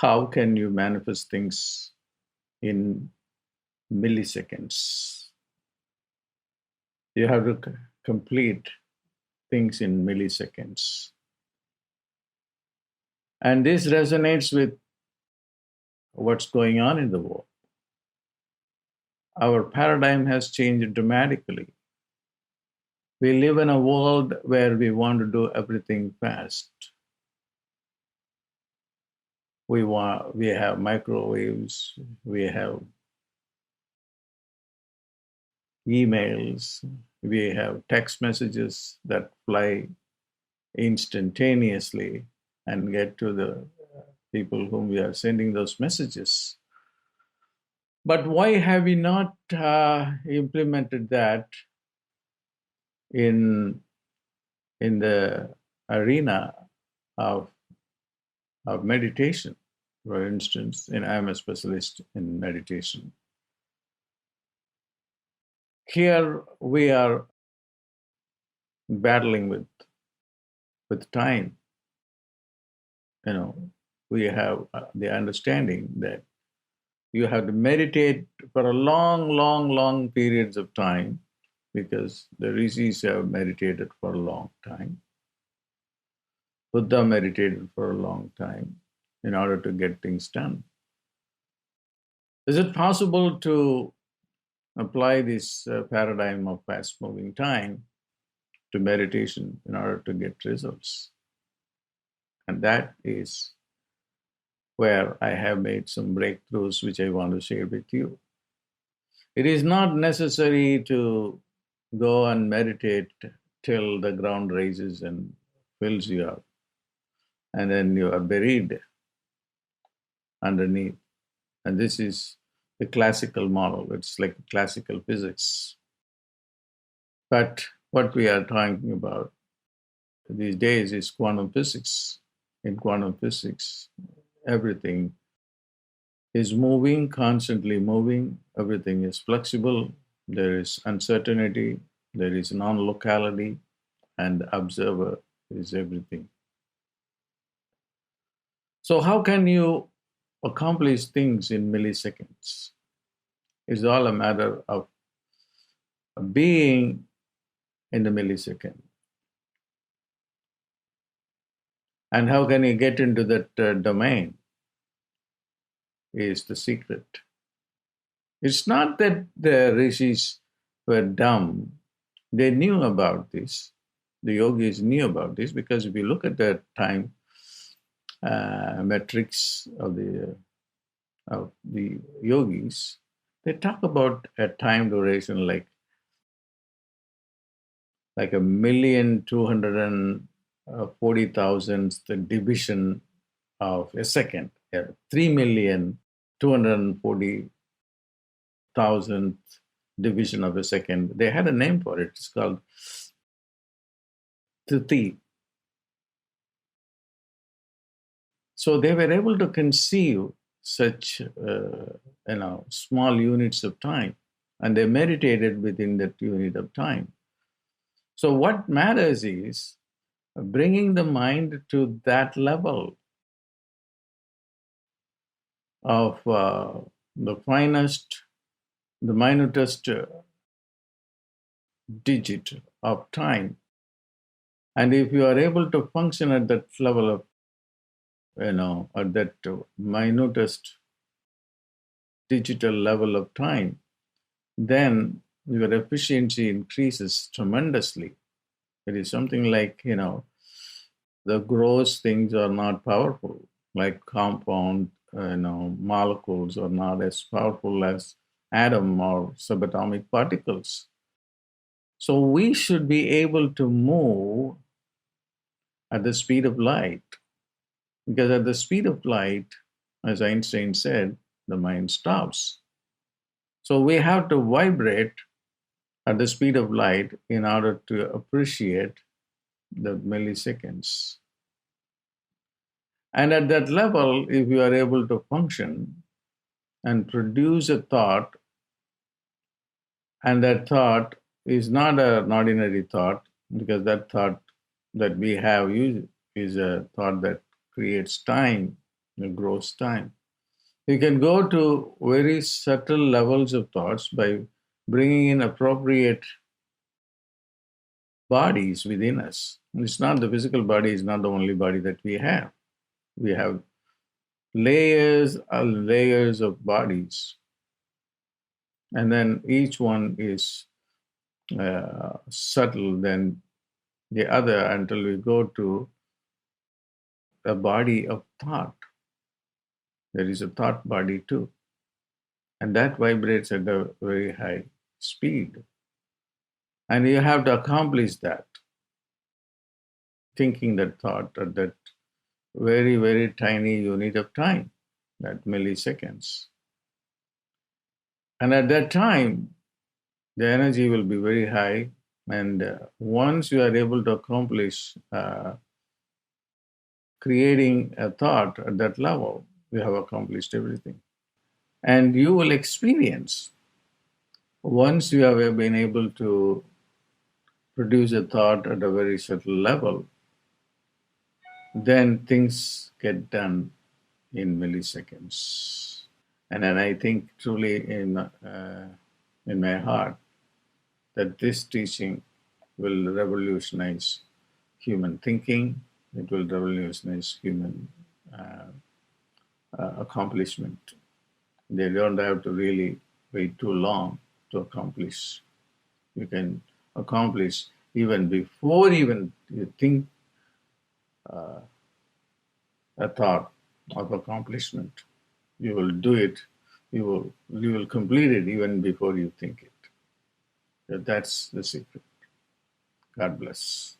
how can you manifest things in milliseconds? You have to complete things in milliseconds. And this resonates with what's going on in the world. Our paradigm has changed dramatically. We live in a world where we want to do everything fast. We have microwaves, we have emails, we have text messages that fly instantaneously and get to the people whom we are sending those messages. But why have we not implemented that in the arena of meditation? For instance, I'm a specialist in meditation. Here we are battling with time. We have the understanding that you have to meditate for a long periods of time, because the rishis have meditated for a long time. Buddha meditated for a long time in order to get things done. Is it possible to apply this paradigm of fast-moving time to meditation in order to get results? And that is where I have made some breakthroughs which I want to share with you. It is not necessary to go and meditate till the ground rises and fills you up, and then you are buried underneath. And this is the classical model. It's like classical physics. But what we are talking about these days is quantum physics. In quantum physics, everything is moving, constantly moving. Everything is flexible. There is uncertainty. There is non-locality, and the observer is everything. So how can you accomplish things in milliseconds? It's all a matter of being in the millisecond. And how can you get into that domain is the secret. It's not that the rishis were dumb. They knew about this. The yogis knew about this, because if you look at the time metrics of the yogis, they talk about a time duration like 1,240,000th division of a second. 3,240,000th division of a second. They had a name for it. It's called Titi. So they were able to conceive such small units of time, and they meditated within that unit of time. So what matters is bringing the mind to that level of the minutest digit of time. And if you are able to function at that level of, at that minutest digital level of time, then your efficiency increases tremendously. It is something like, the gross things are not powerful, like compound, molecules are not as powerful as atom or subatomic particles. So we should be able to move at the speed of light, because at the speed of light, as Einstein said, the mind stops. So we have to vibrate at the speed of light in order to appreciate the milliseconds. And at that level, if you are able to function and produce a thought, and that thought is not an ordinary thought, because that thought that we have is a thought that creates time It grows time. You can go to very subtle levels of thoughts by bringing in appropriate bodies within us. It's not the physical body is not the only body that we have. We have layers and layers of bodies, and then each one is subtle than the other until we go to a body of thought. There is a thought body too, and that vibrates at a very high speed. And you have to accomplish that, thinking that thought at that very, very tiny unit of time, that milliseconds. And at that time, the energy will be very high. And once you are able to accomplish creating a thought at that level, you have accomplished everything. And you will experience, once you have been able to produce a thought at a very subtle level, then things get done in milliseconds. And then I think truly in my heart that this teaching will revolutionize human thinking. It will revolutionize human uh, accomplishment. They don't have to really wait too long to accomplish. You can accomplish even before even you think a thought of accomplishment. You will do it. You will complete it even before you think it. So that's the secret. God bless.